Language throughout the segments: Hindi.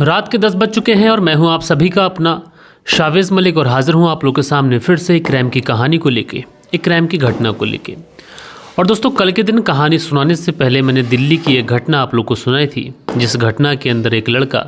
रात के 10 बज चुके हैं और मैं हूं आप सभी का अपना शावेज़ मलिक और हाज़िर हूं आप लोगों के सामने फिर से एक क्राइम की कहानी को लेके, एक क्राइम की घटना को लेके। और दोस्तों, कल के दिन कहानी सुनाने से पहले मैंने दिल्ली की एक घटना आप लोग को सुनाई थी, जिस घटना के अंदर एक लड़का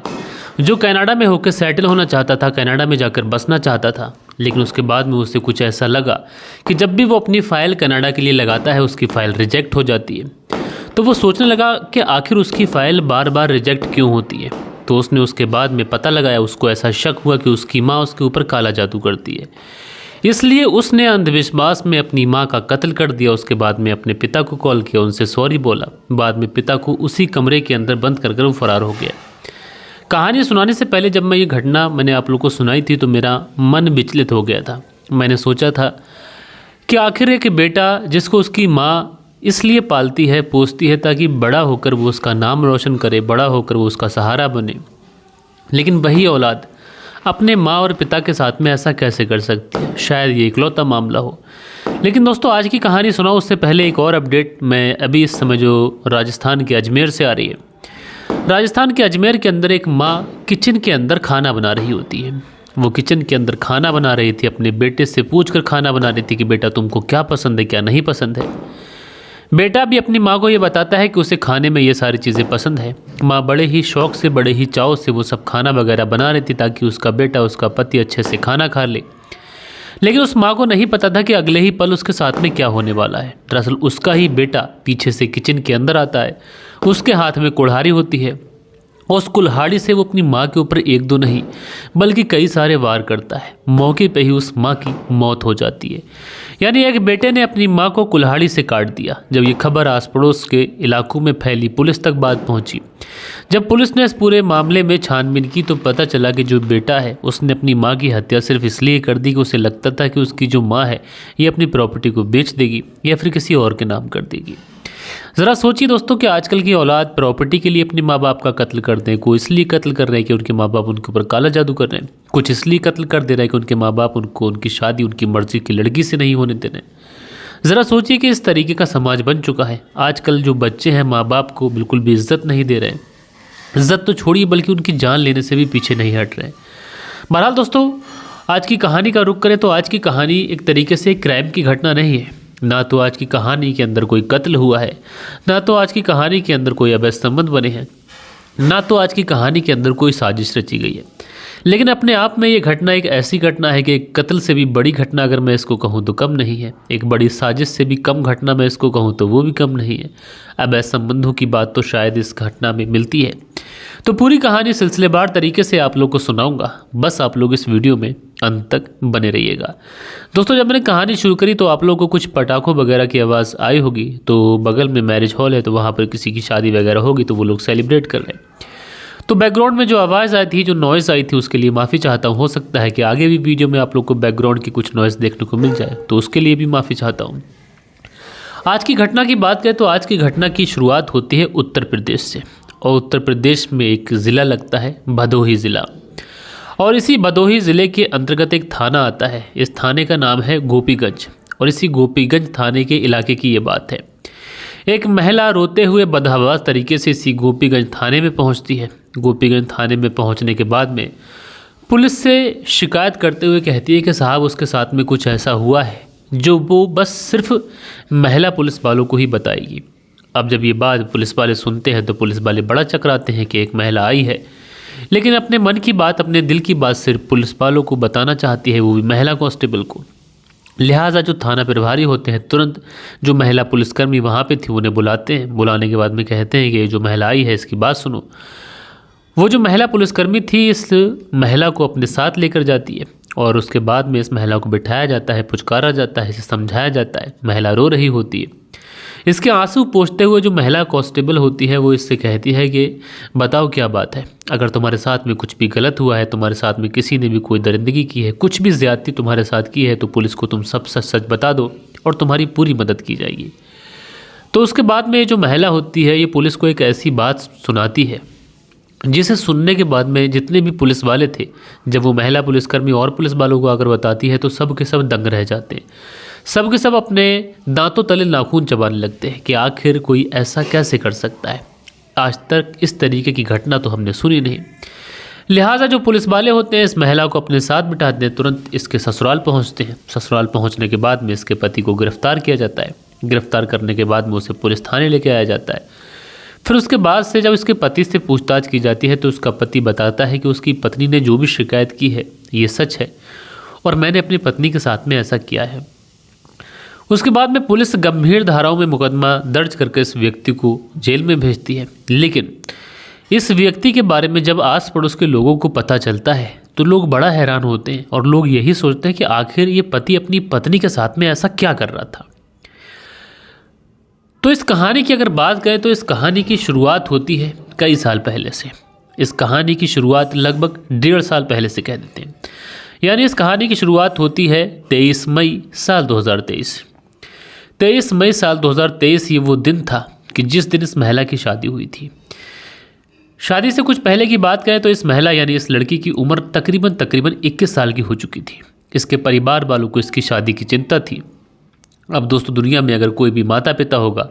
जो कनाडा में होकर सेटल होना चाहता था, कनाडा में जाकर बसना चाहता था, लेकिन उसके बाद में उसे कुछ ऐसा लगा कि जब भी वो अपनी फ़ाइल कनाडा के लिए लगाता है उसकी फ़ाइल रिजेक्ट हो जाती है। तो वो सोचने लगा कि आखिर उसकी फ़ाइल बार बार रिजेक्ट क्यों होती है। तो उसने उसके बाद में पता लगाया, उसको ऐसा शक हुआ कि उसकी माँ उसके ऊपर काला जादू करती है। इसलिए उसने अंधविश्वास में अपनी माँ का कत्ल कर दिया। उसके बाद में अपने पिता को कॉल किया, उनसे सॉरी बोला। बाद में पिता को उसी कमरे के अंदर बंद कर वो फरार हो गया। कहानी सुनाने से पहले जब मैं ये घटना मैंने आप लोग को सुनाई थी तो मेरा मन विचलित हो गया था। मैंने सोचा था कि आखिर एक बेटा जिसको उसकी माँ इसलिए पालती है, पोसती है ताकि बड़ा होकर वो उसका नाम रोशन करे, बड़ा होकर वो उसका सहारा बने, लेकिन वही औलाद अपने माँ और पिता के साथ में ऐसा कैसे कर सकती है। शायद ये इकलौता मामला हो। लेकिन दोस्तों, आज की कहानी सुनाओ उससे पहले एक और अपडेट। मैं अभी इस समय जो राजस्थान के अजमेर से आ रही है, राजस्थान के अजमेर के अंदर एक माँ किचन के अंदर खाना बना रही होती है। वो किचन के अंदर खाना बना रही थी, अपने बेटे से पूछकर खाना बना रही थी कि बेटा तुमको क्या पसंद है, क्या नहीं पसंद है। बेटा भी अपनी माँ को ये बताता है कि उसे खाने में ये सारी चीज़ें पसंद है। माँ बड़े ही शौक़ से, बड़े ही चाव से वो सब खाना वगैरह बना रही थी ताकि उसका बेटा, उसका पति अच्छे से खाना खा ले। लेकिन उस माँ को नहीं पता था कि अगले ही पल उसके साथ में क्या होने वाला है। दरअसल उसका ही बेटा पीछे से किचन के अंदर आता है, उसके हाथ में कुल्हाड़ी होती है और उस कुल्हाड़ी से वो अपनी माँ के ऊपर एक दो नहीं बल्कि कई सारे वार करता है। मौके पे ही उस माँ की मौत हो जाती है। यानी एक बेटे ने अपनी माँ को कुल्हाड़ी से काट दिया। जब ये खबर आस पड़ोस के इलाकों में फैली, पुलिस तक बात पहुँची। जब पुलिस ने इस पूरे मामले में छानबीन की तो पता चला कि जो बेटा है उसने अपनी माँ की हत्या सिर्फ इसलिए कर दी कि उसे लगता था कि उसकी जो माँ है ये अपनी प्रॉपर्टी को बेच देगी या फिर किसी और के नाम कर देगी। ज़रा सोचिए दोस्तों कि आजकल की औलाद प्रॉपर्टी के लिए अपने माँ बाप का कत्ल कर दें। कोई इसलिए कत्ल कर रहे हैं कि उनके माँ बाप उनके ऊपर काला जादू कर रहे हैं, कुछ इसलिए कत्ल कर दे रहे हैं कि उनके माँ बाप उनको उनकी शादी उनकी मर्जी की लड़की से नहीं होने दे रहे हैं। ज़रा सोचिए कि इस तरीके का समाज बन चुका है। आजकल जो बच्चे हैं माँ बाप को बिल्कुल भी इज्जत नहीं दे रहे हैं। इज्जत तो छोड़िए बल्कि उनकी जान लेने से भी पीछे नहीं हट रहे हैं। बहरहाल दोस्तों, आज की कहानी का रुख करें तो आज की कहानी एक तरीके से क्राइम की घटना नहीं है। ना तो आज की कहानी के अंदर कोई कत्ल हुआ है, ना तो आज की कहानी के अंदर कोई अवैध संबंध बने हैं, ना तो आज की कहानी के अंदर कोई साजिश रची गई है। लेकिन अपने आप में ये घटना एक ऐसी घटना है कि एक कत्ल से भी बड़ी घटना अगर मैं इसको कहूँ तो कम नहीं है। एक बड़ी साजिश से भी कम घटना मैं इसको कहूँ तो वो भी कम नहीं है। अवैध संबंधों की बात तो शायद इस घटना में मिलती है। तो पूरी कहानी सिलसिलेवार तरीके से आप लोग को सुनाऊंगा, बस आप लोग इस वीडियो में अंत तक बने रहिएगा। दोस्तों, जब मैंने कहानी शुरू करी तो आप लोगों को कुछ पटाखों वगैरह की आवाज़ आई होगी। तो बगल में मैरिज हॉल है, तो वहाँ पर किसी की शादी वगैरह होगी तो वो लोग सेलिब्रेट कर रहे हैं। तो बैकग्राउंड में जो आवाज़ आई थी, जो नॉइज़ आई थी, उसके लिए माफ़ी चाहता हूँ। हो सकता है कि आगे भी वीडियो में आप लोग को बैकग्राउंड की कुछ नॉइज़ देखने को मिल जाए, तो उसके लिए भी माफ़ी चाहता हूँ। आज की घटना की बात करें तो आज की घटना की शुरुआत होती है उत्तर प्रदेश से। और उत्तर प्रदेश में एक ज़िला लगता है भदोही ज़िला, और इसी भदोही ज़िले के अंतर्गत एक थाना आता है। इस थाने का नाम है गोपीगंज, और इसी गोपीगंज थाने के इलाके की ये बात है। एक महिला रोते हुए बदहवास तरीके से इसी गोपीगंज थाने में पहुंचती है। गोपीगंज थाने में पहुंचने के बाद में पुलिस से शिकायत करते हुए कहती है कि साहब उसके साथ में कुछ ऐसा हुआ है जो वो बस सिर्फ महिला पुलिस वालों को ही बताएगी। अब जब ये बात पुलिस वाले सुनते हैं तो पुलिस वाले बड़ा चकराते हैं कि एक महिला आई है, लेकिन अपने मन की बात, अपने दिल की बात सिर्फ पुलिस वालों को बताना चाहती है, वो भी महिला कांस्टेबल को। लिहाजा जो थाना प्रभारी होते हैं तुरंत जो महिला पुलिसकर्मी वहाँ पे थी उन्हें बुलाते हैं। बुलाने के बाद में कहते हैं कि ये जो महिला आई है इसकी बात सुनो। वो जो महिला पुलिसकर्मी थी इस महिला को अपने साथ लेकर जाती है, और उसके बाद में इस महिला को बिठाया जाता है, पुचकारा जाता है, इसे समझाया जाता है। महिला रो रही होती है। इसके आंसू पोंछते हुए जो महिला कांस्टेबल होती है वो इससे कहती है कि बताओ क्या बात है, अगर तुम्हारे साथ में कुछ भी गलत हुआ है, तुम्हारे साथ में किसी ने भी कोई दरिंदगी की है, कुछ भी ज़्यादती तुम्हारे साथ की है, तो पुलिस को तुम सब सच सच बता दो और तुम्हारी पूरी मदद की जाएगी। तो उसके बाद में जो महिला होती है ये पुलिस को एक ऐसी बात सुनाती है जिसे सुनने के बाद में जितने भी पुलिस वाले थे, जब वो महिला पुलिसकर्मी और पुलिस वालों को आकर बताती है तो सब के सब दंग रह जाते हैं। सब के सब अपने दांतों तले नाखून चबाने लगते हैं कि आखिर कोई ऐसा कैसे कर सकता है। आज तक इस तरीके की घटना तो हमने सुनी नहीं। लिहाजा जो पुलिस वाले होते हैं इस महिला को अपने साथ बिठाते हैं, तुरंत इसके ससुराल पहुंचते हैं। ससुराल पहुंचने के बाद में इसके पति को गिरफ्तार किया जाता है। गिरफ्तार करने के बाद में उसे पुलिस थाने लेके आया जाता है। फिर उसके बाद से जब इसके पति से पूछताछ की जाती है तो उसका पति बताता है कि उसकी पत्नी ने जो भी शिकायत की है ये सच है और मैंने अपनी पत्नी के साथ में ऐसा किया है। उसके बाद में पुलिस गंभीर धाराओं में मुकदमा दर्ज करके इस व्यक्ति को जेल में भेजती है। लेकिन इस व्यक्ति के बारे में जब आस पड़ोस के लोगों को पता चलता है तो लोग बड़ा हैरान होते हैं और लोग यही सोचते हैं कि आखिर ये पति अपनी पत्नी के साथ में ऐसा क्या कर रहा था। तो इस कहानी की अगर बात करें तो इस कहानी की शुरुआत होती है कई साल पहले से। इस कहानी की शुरुआत लगभग 1.5 साल पहले से कह देते हैं। यानी इस कहानी की शुरुआत होती है 23 मई साल 2023। 23 मई साल 2023 ये वो दिन था कि जिस दिन इस महिला की शादी हुई थी। शादी से कुछ पहले की बात करें तो इस महिला यानी इस लड़की की उम्र तकरीबन 21 साल की हो चुकी थी। इसके परिवार वालों को इसकी शादी की चिंता थी। अब दोस्तों, दुनिया में अगर कोई भी माता पिता होगा,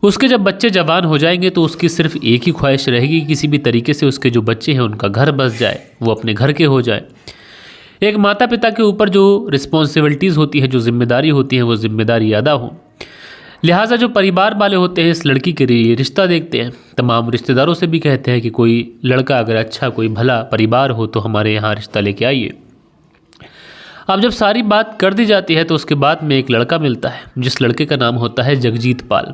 उसके जब बच्चे जवान हो जाएंगे तो उसकी सिर्फ एक ही ख्वाहिश रहेगी कि किसी भी तरीके से उसके जो बच्चे हैं उनका घर बस जाए, वो अपने घर के हो जाए। एक माता पिता के ऊपर जो रिस्पॉन्सिबिलिटीज़ होती है, जो जिम्मेदारी होती है, वो जिम्मेदारी अदा हो। लिहाजा जो परिवार वाले होते हैं इस लड़की के लिए रिश्ता देखते हैं। तमाम रिश्तेदारों से भी कहते हैं कि कोई लड़का अगर अच्छा कोई भला परिवार हो तो हमारे यहाँ रिश्ता लेके आइए। अब जब सारी बात कर दी जाती है तो उसके बाद में एक लड़का मिलता है जिस लड़के का नाम होता है जगजीत पाल।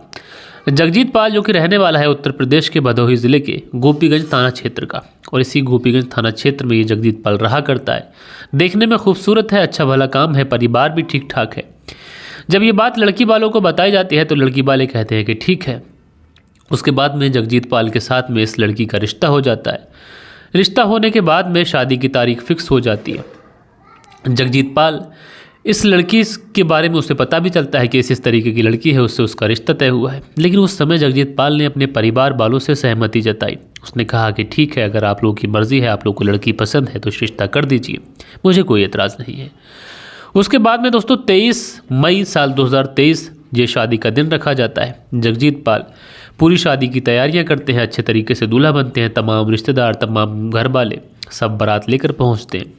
जगजीत पाल जो कि रहने वाला है उत्तर प्रदेश के भदोही ज़िले के गोपीगंज थाना क्षेत्र का, और इसी गोपीगंज थाना क्षेत्र में ये जगजीत पाल रहा करता है। देखने में खूबसूरत है, अच्छा भला काम है, परिवार भी ठीक ठाक है। जब ये बात लड़की वालों को बताई जाती है तो लड़की वाले कहते हैं कि ठीक है। उसके बाद में जगजीत पाल के साथ में इस लड़की का रिश्ता हो जाता है। रिश्ता होने के बाद में शादी की तारीख फिक्स हो जाती है। जगजीत पाल इस लड़की के बारे में उसे पता भी चलता है कि इस तरीके की लड़की है, उससे उसका रिश्ता तय हुआ है। लेकिन उस समय जगजीत पाल ने अपने परिवार वालों से सहमति जताई। उसने कहा कि ठीक है, अगर आप लोगों की मर्ज़ी है, आप लोगों को लड़की पसंद है तो रिश्ता कर दीजिए, मुझे कोई एतराज़ नहीं है। उसके बाद में दोस्तों 23 मई साल 2023 ये शादी का दिन रखा जाता है। जगजीत पाल पूरी शादी की तैयारियां करते हैं, अच्छे तरीके से दूल्हा बनते हैं। तमाम रिश्तेदार, तमाम घर वाले सब बारात लेकर पहुंचते हैं।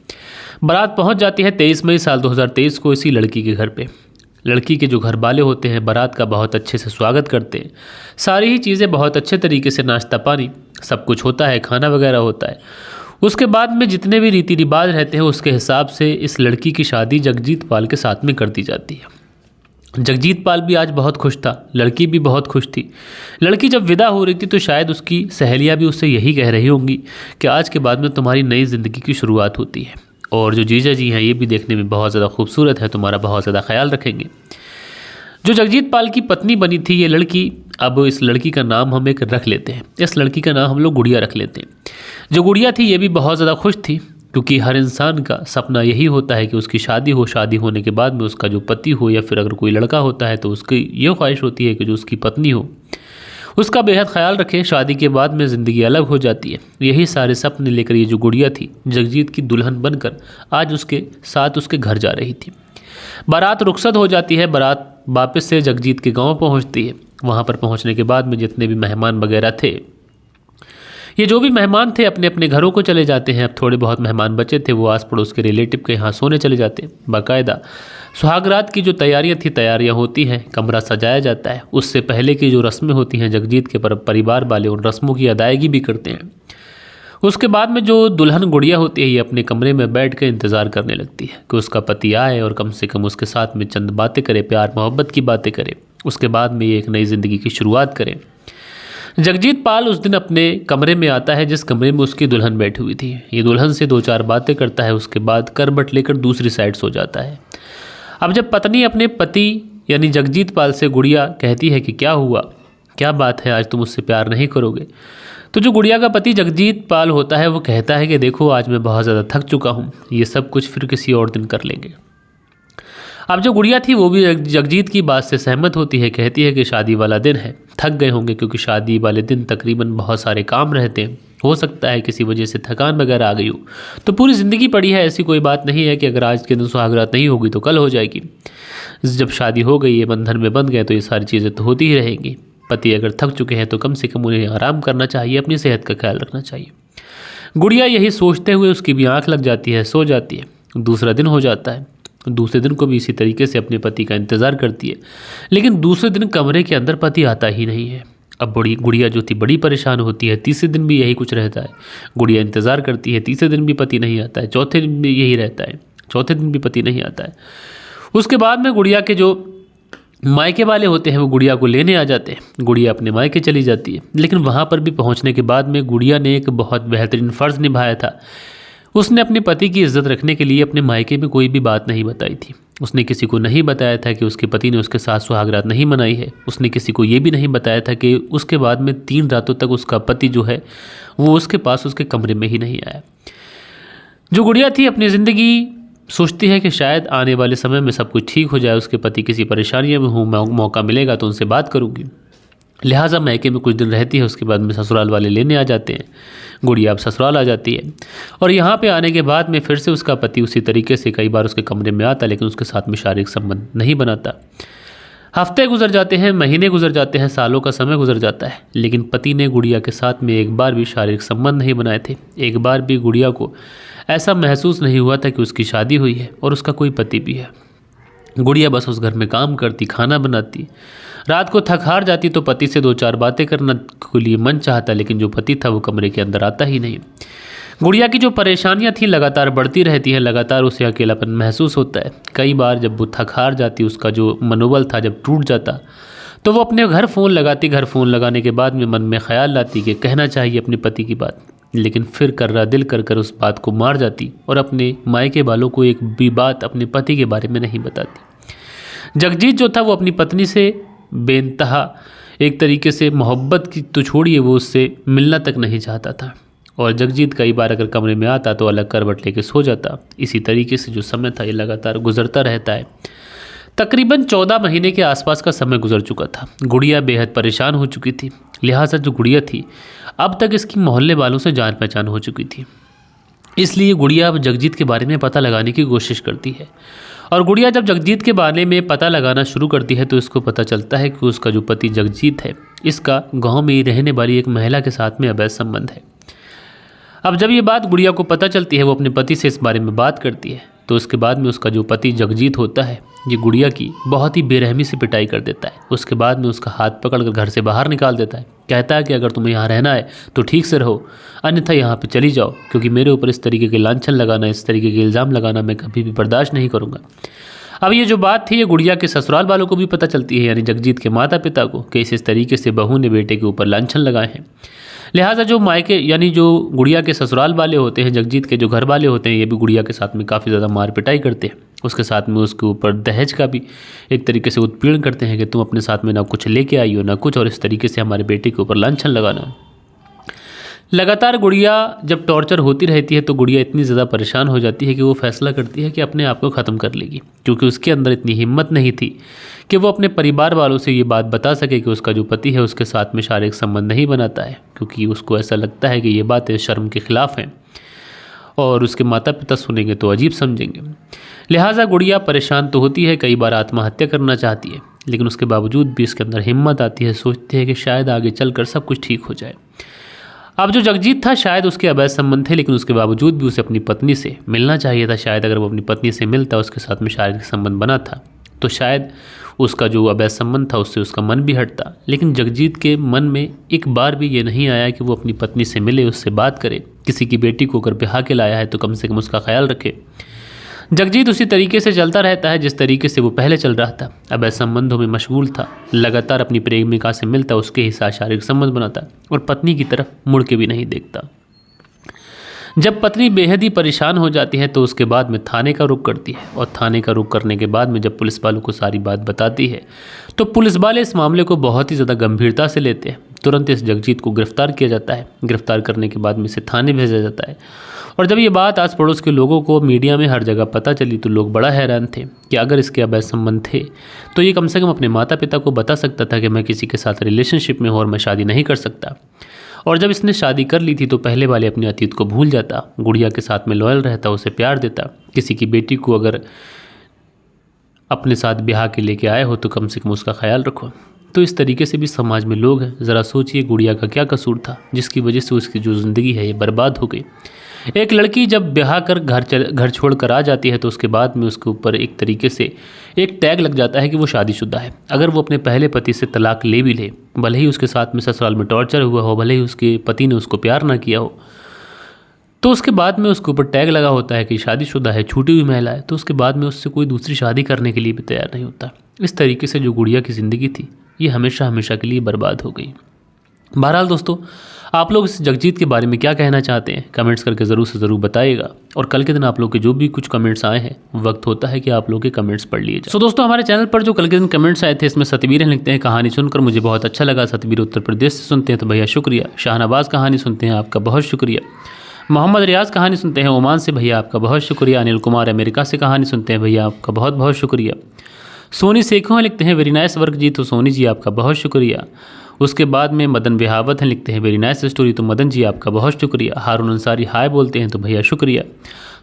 बारात पहुंच जाती है 23 मई साल 2023 को इसी लड़की के घर पे। लड़की के जो घर वाले होते हैं बारात का बहुत अच्छे से स्वागत करते हैं। सारी ही चीज़ें बहुत अच्छे तरीके से, नाश्ता पानी सब कुछ होता है, खाना वगैरह होता है। उसके बाद में जितने भी रीति रिवाज रहते हैं उसके हिसाब से इस लड़की की शादी जगजीत पाल के साथ में कर दी जाती है। जगजीत पाल भी आज बहुत खुश था, लड़की भी बहुत खुश थी। लड़की जब विदा हो रही थी तो शायद उसकी सहेलियां भी उससे यही कह रही होंगी कि आज के बाद में तुम्हारी नई ज़िंदगी की शुरुआत होती है, और जो जीजा जी हैं ये भी देखने में बहुत ज़्यादा खूबसूरत है, तुम्हारा बहुत ज़्यादा ख्याल रखेंगे। जो जगजीत पाल की पत्नी बनी थी ये लड़की, अब इस लड़की का नाम हम एक रख लेते हैं, इस लड़की का नाम हम लोग गुड़िया रख लेते हैं। जो गुड़िया थी ये भी बहुत ज़्यादा खुश थी, क्योंकि हर इंसान का सपना यही होता है कि उसकी शादी हो, शादी होने के बाद में उसका जो पति हो, या फिर अगर कोई लड़का होता है तो उसकी ये ख्वाहिश होती है कि जो उसकी पत्नी हो उसका बेहद ख्याल रखे। शादी के बाद में ज़िंदगी अलग हो जाती है। यही सारे सपने लेकर ये जो गुड़िया थी जगजीत की दुल्हन बनकर आज उसके साथ उसके घर जा रही थी। बारात रुखसत हो जाती है, बारात वापस से जगजीत के गांव पहुंचती है। वहां पर पहुंचने के बाद में जितने भी मेहमान वगैरह थे, ये जो भी मेहमान थे अपने अपने घरों को चले जाते हैं। अब थोड़े बहुत मेहमान बचे थे वो आस पड़ोस के रिलेटिव के यहाँ सोने चले जाते हैं। बाकायदा सुहागरात की जो तैयारियां होती हैं, कमरा सजाया जाता है। उससे पहले की जो रस्में होती हैं जगजीत के परिवार वाले उन रस्मों की अदायगी भी करते हैं। उसके बाद में जो दुल्हन गुड़िया होती है ये अपने कमरे में बैठ कर इंतज़ार करने लगती है कि उसका पति आए और कम से कम उसके साथ में चंद बातें करे, प्यार मोहब्बत की बातें करे। उसके बाद में ये एक नई ज़िंदगी की शुरुआत करे। जगजीत पाल उस दिन अपने कमरे में आता है जिस कमरे में उसकी दुल्हन बैठी हुई थी। ये दुल्हन से 2-4 बातें करता है, उसके बाद करबट लेकर दूसरी साइड सो जाता है। अब जब पत्नी अपने पति यानी जगजीत पाल से गुड़िया कहती है कि क्या हुआ, क्या बात है, आज तुम मुझसे प्यार नहीं करोगे, तो जो गुड़िया का पति जगजीत पाल होता है वो कहता है कि देखो आज मैं बहुत ज़्यादा थक चुका हूँ, ये सब कुछ फिर किसी और दिन कर लेंगे। अब जो गुड़िया थी वो भी जगजीत की बात से सहमत होती है, कहती है कि शादी वाला दिन है, थक गए होंगे क्योंकि शादी वाले दिन तकरीबन बहुत सारे काम रहते हैं, हो सकता है किसी वजह से थकान वगैरह आ गई हो, तो पूरी ज़िंदगी पड़ी है, ऐसी कोई बात नहीं है कि अगर आज के दिन सुहागरात नहीं होगी तो कल हो जाएगी। जब शादी हो गई, ये बंधन में बंध गए तो ये सारी चीज़ें तो होती ही रहेंगी। पति अगर थक चुके हैं तो कम से कम उन्हें आराम करना चाहिए, अपनी सेहत का ख्याल रखना चाहिए। गुड़िया यही सोचते हुए उसकी भी आंख लग जाती है, सो जाती है। दूसरा दिन हो जाता है। दूसरे दिन को भी इसी तरीके से अपने पति का इंतज़ार करती है, लेकिन दूसरे दिन कमरे के अंदर पति आता ही नहीं है। अब बड़ी गुड़िया जो थी बड़ी परेशान होती है। तीसरे दिन भी यही कुछ रहता है। गुड़िया इंतज़ार करती है, तीसरे दिन भी पति नहीं आता है, चौथे दिन भी यही रहता है, चौथे दिन भी पति नहीं आता है। उसके बाद में गुड़िया के जो मायके वाले होते हैं वो गुड़िया को लेने आ जाते हैं। गुड़िया अपने मायके चली जाती है, लेकिन वहाँ पर भी पहुँचने के बाद में गुड़िया ने एक बहुत बेहतरीन फ़र्ज़ निभाया था। उसने अपने पति की इज्जत रखने के लिए अपने मायके में कोई भी बात नहीं बताई थी। उसने किसी को नहीं बताया था कि उसके पति ने उसके साथ सुहागरात नहीं मनाई है। उसने किसी को ये भी नहीं बताया था कि उसके बाद में 3 रातों तक उसका पति जो है वो उसके पास उसके कमरे में ही नहीं आया। जो गुड़िया थी अपनी ज़िंदगी सोचती है कि शायद आने वाले समय में सब कुछ ठीक हो जाए, उसके पति किसी परेशानियों में हो, मौका मिलेगा तो उनसे बात करूँगी। लिहाजा मायके में कुछ दिन रहती है। उसके बाद में ससुराल वाले लेने आ जाते हैं। गुड़िया अब ससुराल आ जाती है और यहाँ पे आने के बाद में फिर से उसका पति उसी तरीके से कई बार उसके कमरे में आता, लेकिन उसके साथ में शारीरिक संबंध नहीं बनाता। हफ्ते गुजर जाते हैं, महीने गुजर जाते हैं, सालों का समय गुजर जाता है, लेकिन पति ने गुड़िया के साथ में एक बार भी शारीरिक संबंध नहीं बनाए थे। एक बार भी गुड़िया को ऐसा महसूस नहीं हुआ था कि उसकी शादी हुई है और उसका कोई पति भी है। गुड़िया बस उस घर में काम करती, खाना बनाती, रात को थक हार जाती तो पति से 2-4 बातें करना के लिए मन चाहता, लेकिन जो पति था वो कमरे के अंदर आता ही नहीं। गुड़िया की जो परेशानियां थी लगातार बढ़ती रहती हैं, लगातार उसे अकेलापन महसूस होता है। कई बार जब वो थक हार जाती, उसका जो मनोबल था जब टूट जाता, तो वो अपने घर फ़ोन लगाती। घर फ़ोन लगाने के बाद में मन में ख्याल लाती कि कहना चाहिए अपने पति की बात, लेकिन फिर कर्रा दिल कर उस बात को मार जाती और अपने मायके वालों को एक भी बात अपने पति के बारे में नहीं बताती। जगजीत जो था वो अपनी पत्नी से बेइंतहा एक तरीके से मोहब्बत की तो छोड़िए, वो उससे मिलना तक नहीं चाहता था। और जगजीत कई बार अगर कमरे में आता तो अलग करवट लेके सो जाता। इसी तरीके से जो समय था ये लगातार गुजरता रहता है। तकरीबन 14 महीने के आसपास का समय गुजर चुका था। गुड़िया बेहद परेशान हो चुकी थी। लिहाजा जो गुड़िया थी अब तक इसकी मोहल्ले वालों से जान पहचान हो चुकी थी। इसलिए गुड़िया अब जगजीत के बारे में पता लगाने की कोशिश करती है। और गुड़िया जब जगजीत के बारे में पता लगाना शुरू करती है तो इसको पता चलता है कि उसका जो पति जगजीत है, इसका गांव में ही रहने वाली एक महिला के साथ में अवैध संबंध है। अब जब ये बात गुड़िया को पता चलती है, वो अपने पति से इस बारे में बात करती है, तो उसके बाद में उसका जो पति जगजीत होता है ये गुड़िया की बहुत ही बेरहमी से पिटाई कर देता है। उसके बाद में उसका हाथ पकड़कर घर से बाहर निकाल देता है। कहता है कि अगर तुम्हें यहाँ रहना है तो ठीक से रहो, अन्यथा यहाँ पे चली जाओ, क्योंकि मेरे ऊपर इस तरीके के लांछन लगाना, इस तरीके के इल्ज़ाम लगाना मैं कभी भी बर्दाश्त नहीं करूँगा। अब ये जो बात थी ये गुड़िया के ससुराल वालों को भी पता चलती है, यानी जगजीत के माता पिता को, कि इस तरीके से बहू ने बेटे के ऊपर लांछन लगाए हैं। लिहाजा जो मायके यानी जो गुड़िया के ससुराल वाले होते हैं, जगजीत के जो घर वाले होते हैं, ये भी गुड़िया के साथ में काफ़ी ज़्यादा मार पिटाई करते हैं। उसके साथ में उसके ऊपर दहेज का भी एक तरीके से उत्पीड़न करते हैं कि तुम अपने साथ में ना कुछ लेके आई हो ना कुछ, और इस तरीके से हमारे बेटे के ऊपर लांछन लगाना। लगातार गुड़िया जब टॉर्चर होती रहती है तो गुड़िया इतनी ज़्यादा परेशान हो जाती है कि वो फैसला करती है कि अपने आप को ख़त्म कर लेगी, क्योंकि उसके अंदर इतनी हिम्मत नहीं थी कि वो अपने परिवार वालों से ये बात बता सके कि उसका जो पति है उसके साथ में शारीरिक संबंध नहीं बनाता है, क्योंकि उसको ऐसा लगता है कि ये बातें शर्म के खिलाफ हैं और उसके माता पिता सुनेंगे तो अजीब समझेंगे। लिहाजा गुड़िया परेशान तो होती है, कई बार आत्महत्या करना चाहती है, लेकिन उसके बावजूद भी इसके अंदर हिम्मत आती है, सोचती है कि शायद आगे चलकर सब कुछ ठीक हो जाए। अब जो जगजीत था शायद उसके अवैध संबंध थे, लेकिन उसके बावजूद भी उसे अपनी पत्नी से मिलना चाहिए था। शायद अगर वो अपनी पत्नी से मिलता, उसके साथ में शारीरिक संबंध बना था, तो शायद उसका जो अवैध संबंध था उससे उसका मन भी हटता। लेकिन जगजीत के मन में एक बार भी ये नहीं आया कि वो अपनी पत्नी से मिले, उससे बात करे। किसी की बेटी को अगर ब्याह के लाया है तो कम से कम उसका ख्याल रखे। जगजीत उसी तरीके से चलता रहता है जिस तरीके से वो पहले चल रहा था। अवैध संबंधों में मशगूल था, लगातार अपनी प्रेमिका से मिलता, उसके ही साथ शारीरिक संबंध बनाता और पत्नी की तरफ मुड़ के भी नहीं देखता। जब पत्नी बेहद ही परेशान हो जाती है तो उसके बाद में थाने का रुख करती है, और थाने का रुख करने के बाद में जब पुलिस वालों को सारी बात बताती है तो पुलिस वाले इस मामले को बहुत ही ज़्यादा गंभीरता से लेते हैं। तुरंत इस जगजीत को गिरफ्तार किया जाता है। गिरफ्तार करने के बाद में इसे थाने भेजा जाता है। और जब ये बात आस पड़ोस के लोगों को, मीडिया में हर जगह पता चली तो लोग बड़ा हैरान थे कि अगर इसके अवैध संबंध थे तो ये कम से कम अपने माता पिता को बता सकता था कि मैं किसी के साथ रिलेशनशिप में हूँ और मैं शादी नहीं कर सकता। और जब इसने शादी कर ली थी तो पहले वाले अपने अतीत को भूल जाता, गुड़िया के साथ में लॉयल रहता, उसे प्यार देता। किसी की बेटी को अगर अपने साथ ब्याह के लेके आए हो तो कम से कम उसका ख्याल रखो। तो इस तरीके से भी समाज में लोग हैं। ज़रा सोचिए गुड़िया का क्या कसूर था जिसकी वजह से उसकी जो ज़िंदगी है ये बर्बाद हो गई। एक लड़की जब ब्याह कर घर छोड़ कर आ जाती है तो उसके बाद में उसके ऊपर एक तरीके से एक टैग लग जाता है कि वो शादीशुदा है। अगर वो अपने पहले पति से तलाक ले भी ले, भले ही उसके साथ में ससुराल में टॉर्चर हुआ हो, भले ही उसके पति ने उसको प्यार ना किया हो, तो उसके बाद में उसके ऊपर टैग लगा होता है कि शादीशुदा है, छूटी हुई महिला है, तो उसके बाद में उससे कोई दूसरी शादी करने के लिए भी तैयार नहीं होता। इस तरीके से जो गुड़िया की ज़िंदगी थी ये हमेशा हमेशा के लिए बर्बाद हो गई। बहरहाल दोस्तों, आप लोग इस जगजीत के बारे में क्या कहना चाहते हैं कमेंट्स करके ज़रूर से ज़रूर बताइएगा। और कल के दिन आप लोग के जो भी कुछ कमेंट्स आए हैं वक्त होता है कि आप लोग के कमेंट्स पढ़ लिए जाए। दोस्तों, हमारे चैनल पर जो कल के दिन कमेंट्स आए थे इसमें सतवीर लिखते हैं कहानी सुनकर मुझे बहुत अच्छा लगा। सतवीर उत्तर प्रदेश से सुनते हैं तो भैया शुक्रिया। शाहनवाज कहानी सुनते हैं, आपका बहुत शुक्रिया। मोहम्मद रियाज कहानी सुनते हैं ओमान से, भैया आपका बहुत शुक्रिया। अनिल कुमार अमेरिका से कहानी सुनते हैं, भैया आपका बहुत बहुत शुक्रिया। सोनी सेखों लिखते हैं वेरी नाइस वर्क जी, तो सोनी जी आपका बहुत शुक्रिया। उसके बाद में मदन बिहावत हैं लिखते हैं वेरी नाइस स्टोरी, तो मदन जी आपका बहुत शुक्रिया। हारून अंसारी हाय बोलते हैं तो भैया शुक्रिया।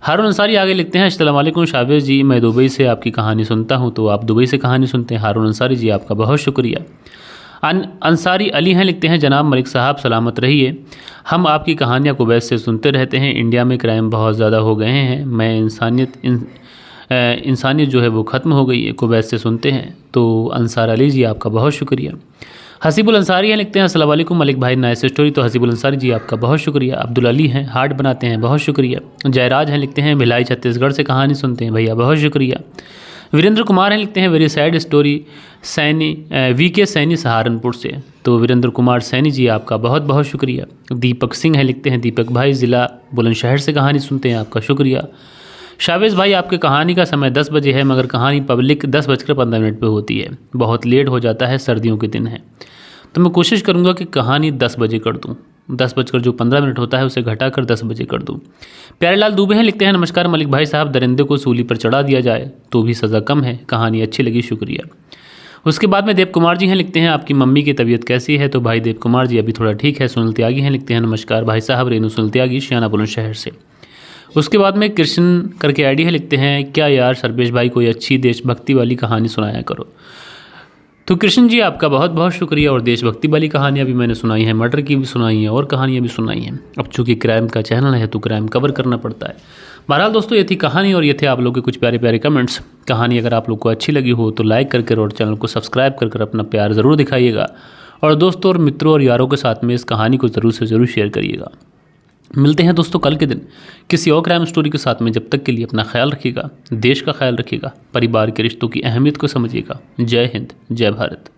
हारून अंसारी आगे लिखते हैं अस्सलाम वालेकुम शावेज जी, मैं दुबई से आपकी कहानी सुनता हूँ, तो आप दुबई से कहानी सुनते हैं। हारून अंसारी जी आपका बहुत शुक्रिया। अंसारी अली हैं लिखते हैं जनाब मलिक साहब सलामत रहिए, हम आपकी कहानियाँ कुवैत से सुनते रहते हैं। इंडिया में क्राइम बहुत ज़्यादा हो गए हैं, मैं इंसानियत जो है वो ख़त्म हो गई है, कुवैत से सुनते हैं। तो अंसार अली जी आपका बहुत शुक्रिया। हसीबुल अंसारी हैं लिखते हैं अस्सलाम वालेकुम मलिक भाई नाइस स्टोरी, तो हसीबुल अंसारी जी आपका बहुत शुक्रिया। अब्दुल अली हैं हार्ट बनाते हैं, बहुत शुक्रिया। जयराज हैं लिखते हैं भिलाई छत्तीसगढ़ से कहानी सुनते हैं, भैया बहुत शुक्रिया। वीरेंद्र कुमार हैं लिखते हैं very sad story Saini VK Saini Saharanpur से, तो वीरेंद्र कुमार सैनी जी आपका बहुत बहुत शुक्रिया। दीपक सिंह हैं लिखते हैं दीपक भाई ज़िला बुलंदशहर से कहानी सुनते हैं, आपका शुक्रिया। शावेज़ भाई आपके कहानी का समय 10 बजे है मगर कहानी पब्लिक 10:15 पे होती है, बहुत लेट हो जाता है, सर्दियों के दिन है, तो मैं कोशिश करूँगा कि कहानी 10 बजे कर दूँ। 10:15 होता है उसे घटाकर 10 बजे कर दूँ। प्यारेलाल दुबे हैं लिखते हैं नमस्कार मलिक भाई साहब, दरिंदे को सूली पर चढ़ा दिया जाए तो भी सज़ा कम है, कहानी अच्छी लगी, शुक्रिया। उसके बाद में देव कुमार जी हैं लिखते हैं आपकी मम्मी की तबीयत कैसी है, तो भाई देव कुमार जी अभी थोड़ा ठीक है। सुनील त्यागी हैं लिखते हैं नमस्कार भाई साहब, रेनू सुनील त्यागी शियाना बुलंदशहर से। उसके बाद में कृष्ण करके आईडी है लिखते हैं क्या यार सर्वेश भाई कोई अच्छी देशभक्ति वाली कहानी सुनाया करो, तो कृष्ण जी आपका बहुत बहुत शुक्रिया। और देशभक्ति वाली कहानियाँ भी मैंने सुनाई हैं, मर्डर की भी सुनाई हैं और कहानियाँ भी सुनाई हैं। अब चूँकि क्राइम का चैनल है तो क्राइम कवर करना पड़ता है। बहरहाल दोस्तों, ये थी कहानी और ये थे आप लोगों के कुछ प्यारे प्यारे कमेंट्स। कहानी अगर आप लोग को अच्छी लगी हो तो लाइक करके और चैनल को सब्सक्राइब कर अपना प्यार ज़रूर दिखाइएगा और दोस्तों और मित्रों और यारों के साथ में इस कहानी को ज़रूर से ज़रूर शेयर करिएगा। मिलते हैं दोस्तों कल के दिन किसी और क्राइम स्टोरी के साथ में। जब तक के लिए अपना ख्याल रखिएगा, देश का ख्याल रखिएगा, परिवार के रिश्तों की अहमियत को समझिएगा। जय हिंद, जय भारत।